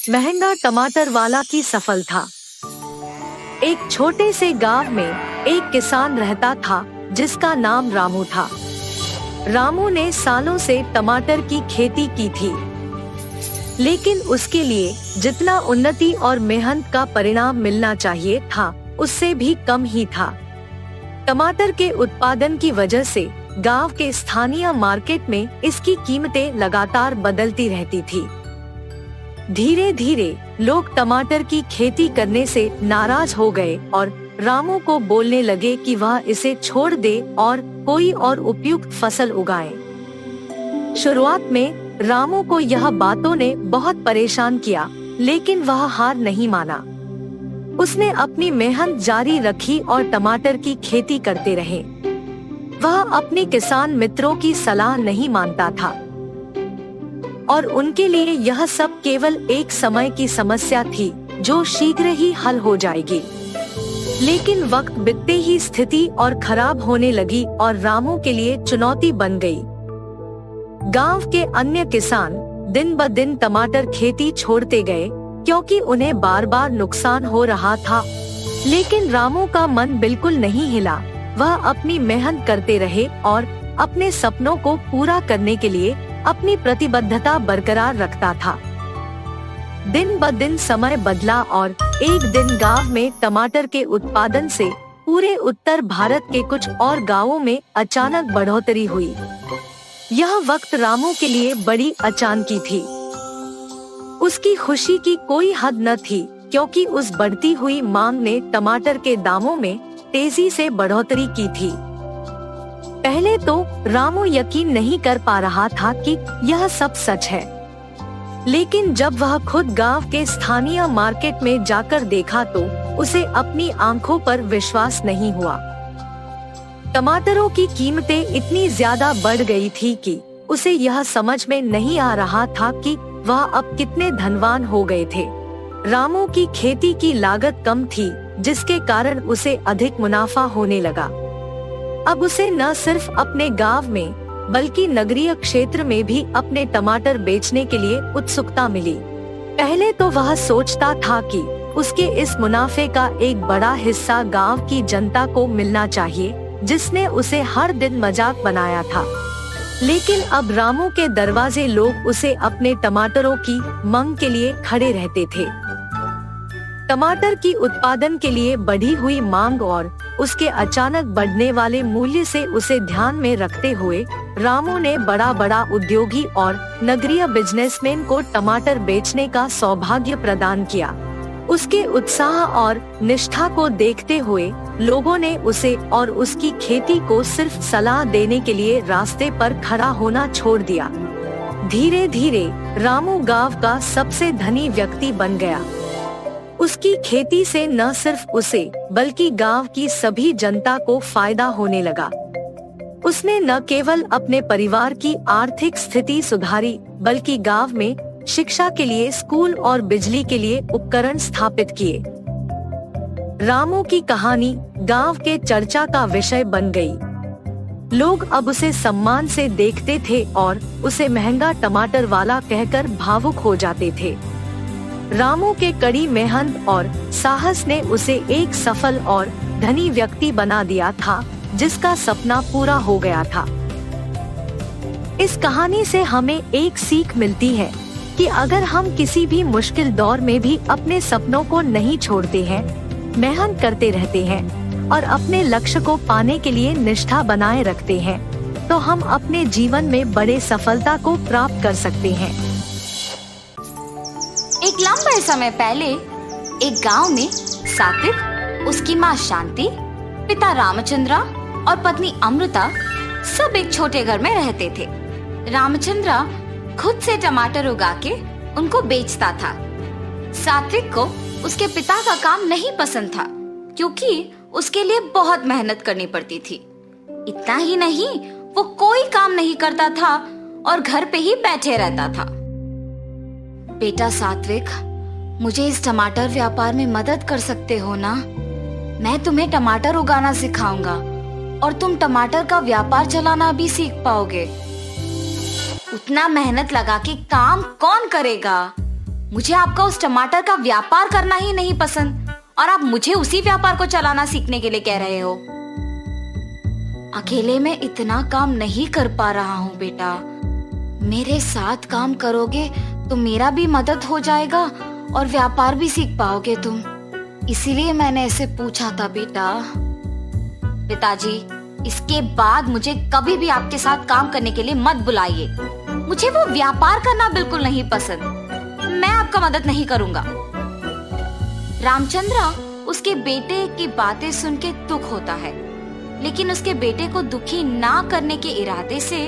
महंगा टमाटर वाला की सफल था। एक छोटे से गांव में एक किसान रहता था जिसका नाम रामू था। रामू ने सालों से टमाटर की खेती की थी, लेकिन उसके लिए जितना उन्नति और मेहनत का परिणाम मिलना चाहिए था उससे भी कम ही था। टमाटर के उत्पादन की वजह से गांव के स्थानीय मार्केट में इसकी कीमतें लगातार बदलती रहती थी। धीरे धीरे लोग टमाटर की खेती करने से नाराज हो गए और रामू को बोलने लगे कि वह इसे छोड़ दे और कोई और उपयुक्त फसल उगाए। शुरुआत में रामू को यह बातों ने बहुत परेशान किया, लेकिन वह हार नहीं माना। उसने अपनी मेहनत जारी रखी और टमाटर की खेती करते रहे। वह अपने किसान मित्रों की सलाह नहीं मानता था और उनके लिए यह सब केवल एक समय की समस्या थी जो शीघ्र ही हल हो जाएगी। लेकिन वक्त बीतते ही स्थिति और खराब होने लगी और रामू के लिए चुनौती बन गई। गांव के अन्य किसान दिन ब दिन टमाटर खेती छोड़ते गए क्योंकि उन्हें बार बार नुकसान हो रहा था, लेकिन रामू का मन बिल्कुल नहीं हिला। वह अपनी मेहनत करते रहे और अपने सपनों को पूरा करने के लिए अपनी प्रतिबद्धता बरकरार रखता था। दिन ब दिन समय बदला और एक दिन गांव में टमाटर के उत्पादन से पूरे उत्तर भारत के कुछ और गांवों में अचानक बढ़ोतरी हुई। यह वक्त रामू के लिए बड़ी अचानकी थी। उसकी खुशी की कोई हद न थी क्योंकि उस बढ़ती हुई मांग ने टमाटर के दामों में तेजी से बढ़ोतरी की थी। पहले तो रामू यकीन नहीं कर पा रहा था कि यह सब सच है, लेकिन जब वह खुद गांव के स्थानीय मार्केट में जाकर देखा तो उसे अपनी आंखों पर विश्वास नहीं हुआ। टमाटरों की कीमतें इतनी ज्यादा बढ़ गई थी कि उसे यह समझ में नहीं आ रहा था कि वह अब कितने धनवान हो गए थे। रामू की खेती की लागत कम थी, जिसके कारण उसे अधिक मुनाफा होने लगा। अब उसे न सिर्फ अपने गांव में बल्कि नगरीय क्षेत्र में भी अपने टमाटर बेचने के लिए उत्सुकता मिली। पहले तो वह सोचता था कि उसके इस मुनाफे का एक बड़ा हिस्सा गांव की जनता को मिलना चाहिए, जिसने उसे हर दिन मजाक बनाया था। लेकिन अब रामू के दरवाजे लोग उसे अपने टमाटरों की मांग के लिए खड़े रहते थे। टमाटर की उत्पादन के लिए बढ़ी हुई मांग और उसके अचानक बढ़ने वाले मूल्य से उसे ध्यान में रखते हुए रामू ने बड़ा उद्योगी और नगरीय बिजनेसमैन को टमाटर बेचने का सौभाग्य प्रदान किया। उसके उत्साह और निष्ठा को देखते हुए लोगों ने उसे और उसकी खेती को सिर्फ सलाह देने के लिए रास्ते पर खड़ा होना छोड़ दिया। धीरे धीरे रामू गांव का सबसे धनी व्यक्ति बन गया। उसकी खेती से न सिर्फ उसे बल्कि गांव की सभी जनता को फायदा होने लगा। उसने न केवल अपने परिवार की आर्थिक स्थिति सुधारी बल्कि गांव में शिक्षा के लिए स्कूल और बिजली के लिए उपकरण स्थापित किए। रामू की कहानी गांव के चर्चा का विषय बन गई। लोग अब उसे सम्मान से देखते थे और उसे महंगा टमाटर वाला कहकर भावुक हो जाते थे। रामू के कड़ी मेहनत और साहस ने उसे एक सफल और धनी व्यक्ति बना दिया था, जिसका सपना पूरा हो गया था। इस कहानी से हमें एक सीख मिलती है कि अगर हम किसी भी मुश्किल दौर में भी अपने सपनों को नहीं छोड़ते हैं, मेहनत करते रहते हैं और अपने लक्ष्य को पाने के लिए निष्ठा बनाए रखते हैं, तो हम अपने जीवन में बड़े सफलता को प्राप्त कर सकते हैं। एक लंबे समय पहले एक गांव में सात्विक, उसकी माँ शांति, पिता रामचंद्रा और पत्नी अमृता सब एक छोटे घर में रहते थे। रामचंद्रा खुद से टमाटर उगा के उनको बेचता था। सात्विक को उसके पिता का काम नहीं पसंद था क्योंकि उसके लिए बहुत मेहनत करनी पड़ती थी। इतना ही नहीं, वो कोई काम नहीं करता था और घर पे ही बैठे रहता था। बेटा सात्विक, मुझे इस टमाटर व्यापार में मदद कर सकते हो ना? मैं तुम्हें टमाटर उगाना सिखाऊंगा और तुम टमाटर का व्यापार चलाना भी सीख पाओगे। उतना मेहनत लगा के काम कौन करेगा? मुझे आपका उस टमाटर का व्यापार करना ही नहीं पसंद और आप मुझे उसी व्यापार को चलाना सीखने के लिए कह रहे हो। अकेले मैं इतना काम नहीं कर पा रहा हूँ बेटा। मेरे साथ काम करोगे तो मेरा भी मदद हो जाएगा और व्यापार भी सीख पाओगे तुम। इसीलिए मैंने ऐसे पूछा था बेटा। पिताजी, इसके बाद मुझे कभी भी आपके साथ काम करने के लिए मत बुलाइए। मुझे वो व्यापार करना बिल्कुल नहीं पसंद। मैं आपका मदद नहीं करूंगा। रामचंद्र उसके बेटे की बातें सुन के दुख होता है, लेकिन उसके बेटे को दुखी ना करने के इरादे से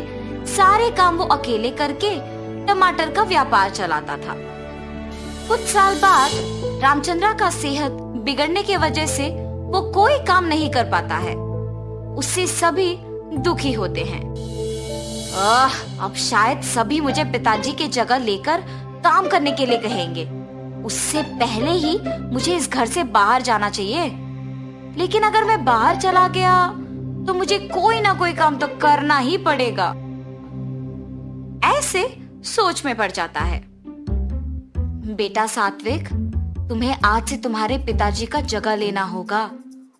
सारे काम वो अकेले करके टमाटर का व्यापार चलाता था। कुछ साल बाद रामचंद्र का सेहत बिगड़ने की वजह से वो कोई काम नहीं कर पाता है। उससे सभी दुखी होते हैं। अब शायद सभी मुझे पिताजी की जगह लेकर काम करने के लिए कहेंगे। उससे पहले ही मुझे इस घर से बाहर जाना चाहिए। लेकिन अगर मैं बाहर चला गया तो मुझे कोई ना कोई काम तो करना ही पड़ेगा। ऐसे सोच में पड़ जाता है। बेटा सात्विक, तुम्हें आज से तुम्हारे पिताजी का जगह लेना होगा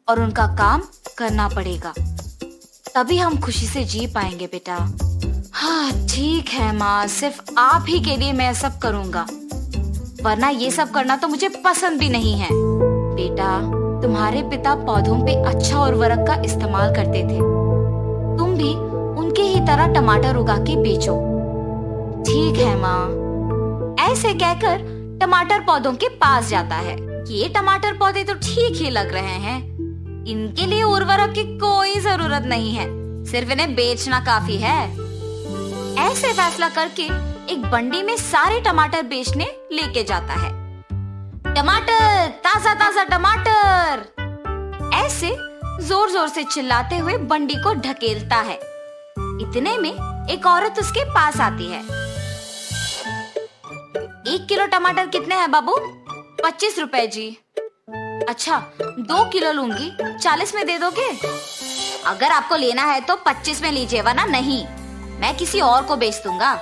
और उनका काम करना पड़ेगा, तभी हम खुशी से जी पाएंगे बेटा। हाँ ठीक है माँ, सिर्फ आप ही के लिए मैं सब करूँगा, वरना ये सब करना तो मुझे पसंद भी नहीं है। बेटा, तुम्हारे पिता पौधों पे अच्छा उर्वरक का इस्तेमाल करते थे, तुम भी उनके ही तरह टमाटर उगा के बेचो। ठीक है माँ। ऐसे कहकर टमाटर पौधों के पास जाता है। ये टमाटर पौधे तो ठीक ही लग रहे हैं, इनके लिए उर्वरक की कोई जरूरत नहीं है, सिर्फ इन्हें बेचना काफी है। ऐसे फैसला करके एक बंडी में सारे टमाटर बेचने लेके जाता है। टमाटर, ताजा ताजा टमाटर, ऐसे जोर जोर से चिल्लाते हुए बंडी को ढकेलता है। इतने में एक औरत उसके पास आती है। 1 किलो टमाटर कितने हैं बाबू? 25 रुपए जी। अच्छा, 2 किलो लूंगी, 40 में दे दोगे? अगर आपको लेना है तो 25 में लीजिए, वरना नहीं, मैं किसी और को बेच दूंगा।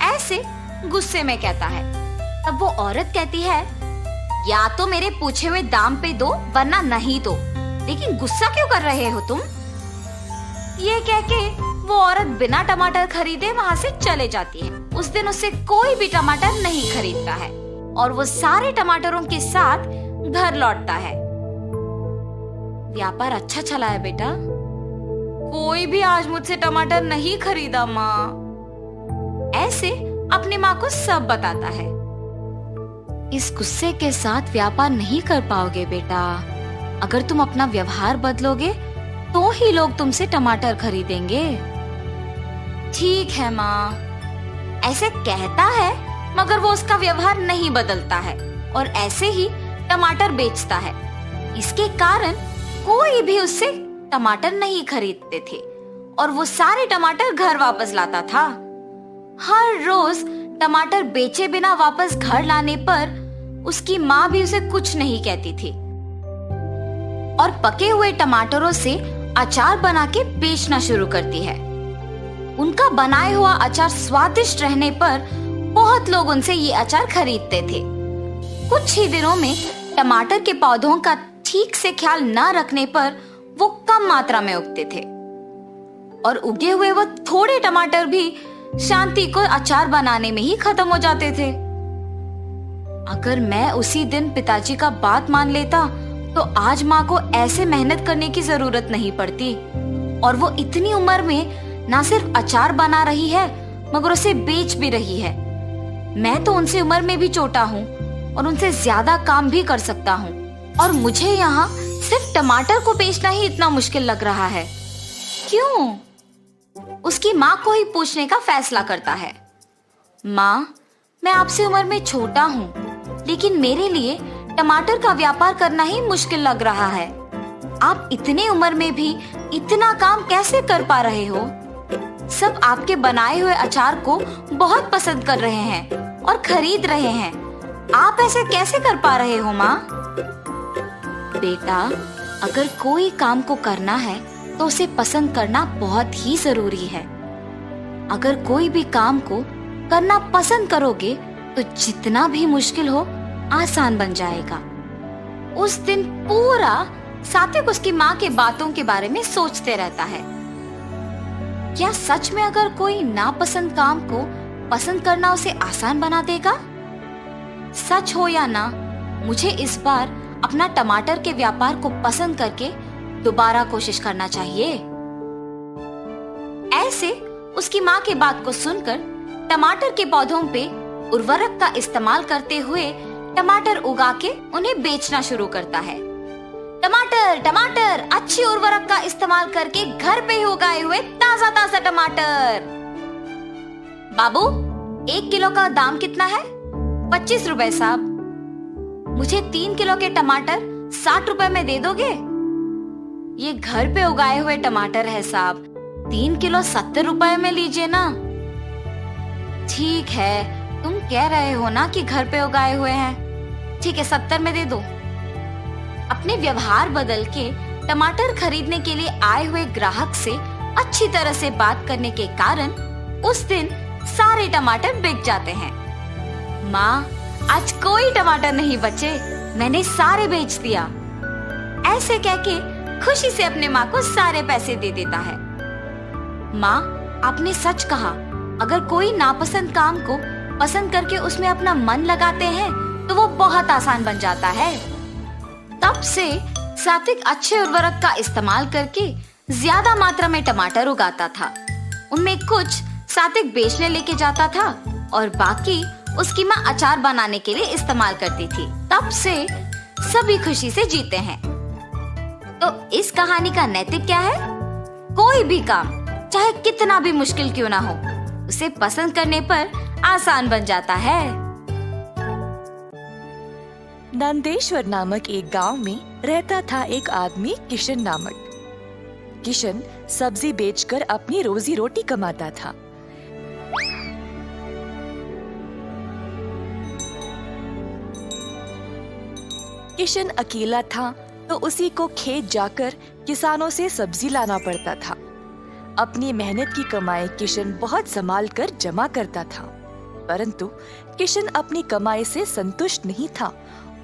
ऐसे गुस्से में कहता है। तब वो औरत कहती है, या तो मेरे पूछे हुए दाम पे दो वरना नहीं दो, लेकिन गुस्सा क्यों कर रहे हो तुम? ये कह के वो औरत बिना टमाटर खरीदे वहाँ से चले जाती है। उस दिन उससे कोई भी टमाटर नहीं खरीदता है और वो सारे टमाटरों के साथ घर लौटता है। व्यापार अच्छा चला है बेटा। कोई भी आज मुझसे टमाटर नहीं खरीदा माँ। ऐसे अपनी माँ को सब बताता है। इस गुस्से के साथ व्यापार नहीं कर पाओगे बेटा। अगर तुम अपना व्यवहार बदलोगे तो ही लोग तुमसे टमाटर खरीदेंगे। ठीक है माँ। ऐसे कहता है, मगर वो उसका व्यवहार नहीं बदलता है और ऐसे ही टमाटर बेचता है। इसके कारण कोई भी उससे टमाटर नहीं खरीदते थे और वो सारे टमाटर घर वापस लाता था। हर रोज टमाटर बेचे बिना वापस घर लाने पर उसकी माँ भी उसे कुछ नहीं कहती थी और पके हुए टमाटरों से अचार बना के बेचना शुरू करती है। उनका बनाया हुआ अचार स्वादिष्ट रहने पर बहुत लोग उनसे ये अचार खरीदते थे। कुछ ही दिनों में टमाटर के पौधों का ठीक से ख्याल न रखने पर वो कम मात्रा में उगते थे और उगे हुए वो थोड़े टमाटर भी शांति को अचार बनाने में ही खत्म हो जाते थे। अगर मैं उसी दिन पिताजी का बात मान लेता तो आज माँ को ऐसे मेहनत करने की जरूरत नहीं पड़ती और वो इतनी उम्र में ना सिर्फ अचार बना रही है मगर उसे बेच भी रही है। मैं तो उनसे उम्र में भी छोटा हूँ और उनसे ज्यादा काम भी कर सकता हूँ और मुझे यहाँ सिर्फ टमाटर को बेचना ही इतना मुश्किल लग रहा है। क्यों? उसकी माँ को ही पूछने का फैसला करता है। माँ, मैं आपसे उम्र में छोटा हूँ, लेकिन मेरे लिए टमाटर का व्यापार करना ही मुश्किल लग रहा है। आप इतने उम्र में भी इतना काम कैसे कर पा रहे हो? सब आपके बनाए हुए अचार को बहुत पसंद कर रहे हैं और खरीद रहे हैं। आप ऐसे कैसे कर पा रहे हो माँ? बेटा, अगर कोई काम को करना है तो उसे पसंद करना बहुत ही जरूरी है। अगर कोई भी काम को करना पसंद करोगे तो जितना भी मुश्किल हो आसान बन जाएगा। उस दिन पूरा सात्विक उसकी माँ के बातों के बारे में सोचते रहता है। क्या सच में अगर कोई नापसंद काम को पसंद करना उसे आसान बना देगा? सच हो या ना, मुझे इस बार अपना टमाटर के व्यापार को पसंद करके दोबारा कोशिश करना चाहिए। ऐसे उसकी माँ की बात को सुनकर टमाटर के पौधों पे उर्वरक का इस्तेमाल करते हुए टमाटर उगा के उन्हें बेचना शुरू करता है। टमाटर टमाटर, अच्छी उर्वरक का इस्तेमाल करके घर पे ही उगाए हुए ताजा ताजा टमाटर। बाबू, 1 किलो का दाम कितना है? 25 रुपए साहब। मुझे 3 किलो के टमाटर 60 रुपए में दे दोगे? ये घर पे उगाए हुए टमाटर है साहब, 3 किलो 70 रुपए में लीजिए ना। ठीक है, तुम कह रहे हो ना कि घर पे उगाए हुए हैं। ठीक है, 70 में दे दो। अपने व्यवहार बदल के टमाटर खरीदने के लिए आए हुए ग्राहक से अच्छी तरह से बात करने के कारण उस दिन सारे टमाटर बिक जाते हैं। माँ, आज कोई टमाटर नहीं बचे, मैंने सारे बेच दिया। ऐसे कह के खुशी से अपने माँ को सारे पैसे दे देता है। माँ, आपने सच कहा, अगर कोई नापसंद काम को पसंद करके उसमें अपना मन लगाते हैं तो वो बहुत आसान बन जाता है। तब से सात्विक अच्छे उर्वरक का इस्तेमाल करके ज्यादा मात्रा में टमाटर उगाता था। उनमें कुछ सात्विक बेचने लेके जाता था और बाकी उसकी माँ अचार बनाने के लिए इस्तेमाल करती थी। तब से सभी खुशी से जीते हैं। तो इस कहानी का नैतिक क्या है? कोई भी काम चाहे कितना भी मुश्किल क्यों ना हो, उसे पसंद करने पर आसान बन जाता है। नंदेश्वर नामक एक गांव में रहता था एक आदमी किशन नामक। किशन सब्जी बेचकर अपनी रोजी रोटी कमाता था। किशन अकेला था तो उसी को खेत जाकर किसानों से सब्जी लाना पड़ता था। अपनी मेहनत की कमाई किशन बहुत संभाल कर जमा करता था, परंतु किशन अपनी कमाई से संतुष्ट नहीं था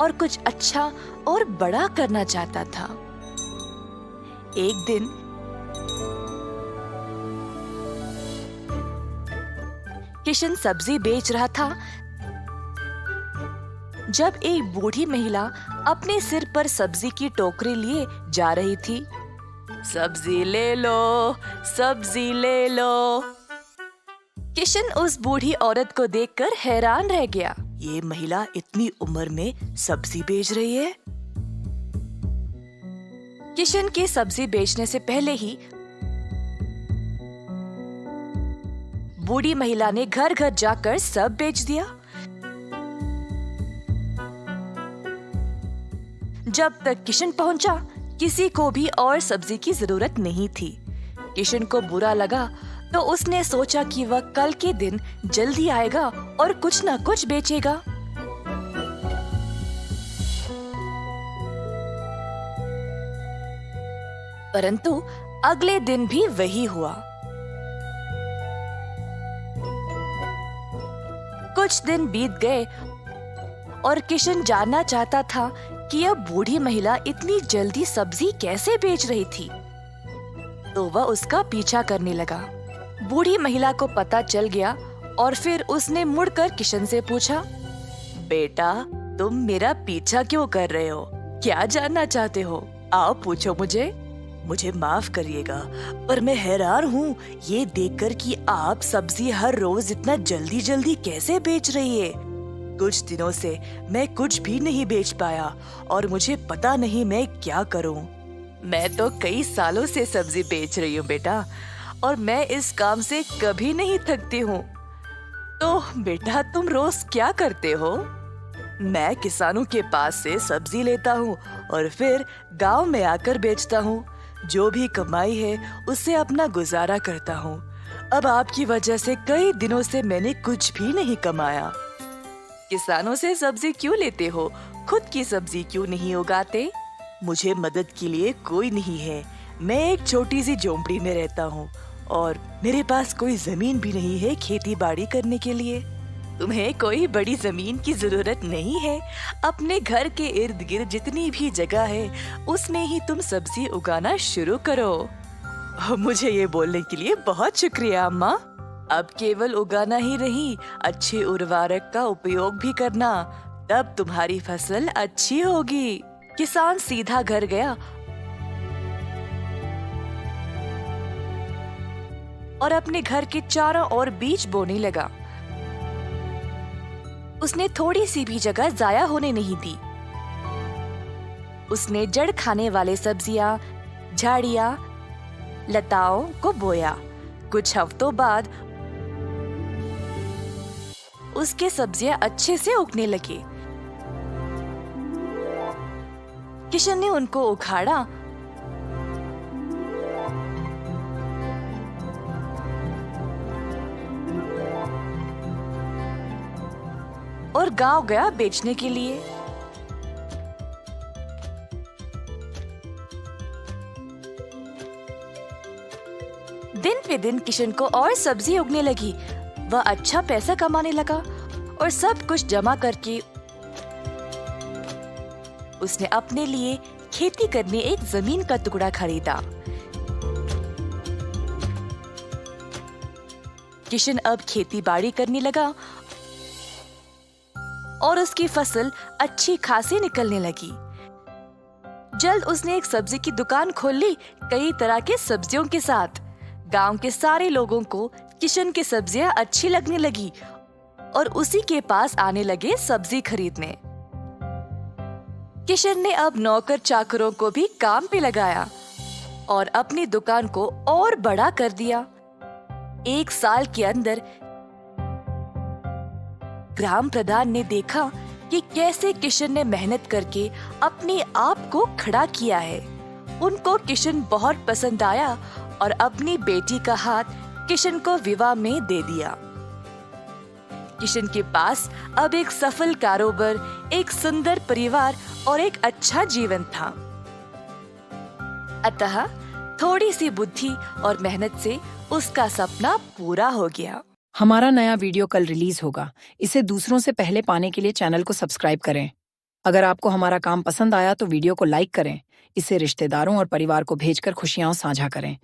और कुछ अच्छा और बड़ा करना चाहता था। एक दिन किशन सब्जी बेच रहा था जब एक बूढ़ी महिला अपने सिर पर सब्जी की टोकरी लिए जा रही थी। सब्जी ले लो, सब्जी ले लो। किशन उस बूढ़ी औरत को देखकर हैरान रह गया। ये महिला इतनी उम्र में सब्जी बेच रही है। किशन के सब्जी बेचने से पहले ही बूढ़ी महिला ने घर घर जाकर सब बेच दिया। जब तक किशन पहुंचा, किसी को भी और सब्जी की जरूरत नहीं थी। किशन को बुरा लगा तो उसने सोचा कि वह कल के दिन जल्दी आएगा और कुछ न कुछ बेचेगा। परंतु अगले दिन भी वही हुआ। कुछ दिन बीत गए और किशन जानना चाहता था कि यह बूढ़ी महिला इतनी जल्दी सब्जी कैसे बेच रही थी, तो वह उसका पीछा करने लगा। बूढ़ी महिला को पता चल गया और फिर उसने मुड़कर किशन से पूछा, बेटा, तुम मेरा पीछा क्यों कर रहे हो? क्या जानना चाहते हो? आओ पूछो मुझे। मुझे माफ करिएगा, पर मैं हैरान हूँ ये देखकर कि आप सब्जी हर रोज इतना जल्दी जल्दी कैसे बेच रही है। कुछ दिनों से मैं कुछ भी नहीं बेच पाया और मुझे पता नहीं मैं क्या करूं। मैं तो कई सालों से सब्जी बेच रही हूँ बेटा, और मैं इस काम से कभी नहीं थकती हूँ। तो बेटा, तुम रोज क्या करते हो? मैं किसानों के पास से सब्जी लेता हूँ और फिर गांव में आकर बेचता हूँ। जो भी कमाई है उससे अपना गुजारा करता हूँ। अब आपकी वजह से कई दिनों से मैंने कुछ भी नहीं कमाया। किसानों से सब्जी क्यों लेते हो? खुद की सब्जी क्यों नहीं उगाते? मुझे मदद के लिए कोई नहीं है। मैं एक छोटी सी झोंपड़ी में रहता हूँ और मेरे पास कोई जमीन भी नहीं है खेती बाड़ी करने के लिए। तुम्हें कोई बड़ी जमीन की जरूरत नहीं है। अपने घर के इर्द गिर्द जितनी भी जगह है उसमें ही तुम सब्जी उगाना शुरू करो। मुझे ये बोलने के लिए बहुत शुक्रिया अम्मा। अब केवल उगाना ही नहीं, अच्छे उर्वरक का उपयोग भी करना, तब तुम्हारी फसल अच्छी होगी। किसान सीधा घर गया और अपने घर के चारों ओर बीज बोने लगा। उसने थोड़ी सी भी जगह जाया होने नहीं दी। उसने जड़ खाने वाले सब्जियां, झाड़ियां, लताओं को बोया। कुछ हफ्तों बाद उसके सब्जियां अच्छे से उगने लगे। किशन ने उनको उखाड़ा और गांव गया बेचने के लिए। दिन पे दिन किशन को और सब्जी उगने लगी। वह अच्छा पैसा कमाने लगा और सब कुछ जमा करके उसने अपने लिए खेती करने एक जमीन का टुकड़ा खरीदा। किशन अब खेती बाड़ी करने लगा और उसकी फसल अच्छी खासी निकलने लगी। जल्द उसने एक सब्जी की दुकान खोल ली, कई तरह के सब्जियों के साथ। गांव के सारे लोगों को किशन की सब्जियां अच्छी लगने लगी और उसी के पास आने लगे सब्जी खरीदने। किशन ने अब नौकर चाकरों को भी काम पे लगाया और अपनी दुकान को और बड़ा कर दिया। एक साल के अंदर ग्राम प्रधान ने देखा कि कैसे किशन ने मेहनत करके अपने आप को खड़ा किया है। उनको किशन बहुत पसंद आया और अपनी बेटी का हाथ किशन को विवाह में दे दिया। किशन के पास अब एक सफल कारोबार, एक सुंदर परिवार और एक अच्छा जीवन था। अतः थोड़ी सी बुद्धि और मेहनत से उसका सपना पूरा हो गया। हमारा नया वीडियो कल रिलीज होगा। इसे दूसरों से पहले पाने के लिए चैनल को सब्सक्राइब करें। अगर आपको हमारा काम पसंद आया तो वीडियो को लाइक करें। इसे रिश्तेदारों और परिवार को भेजकर खुशियां साझा करें।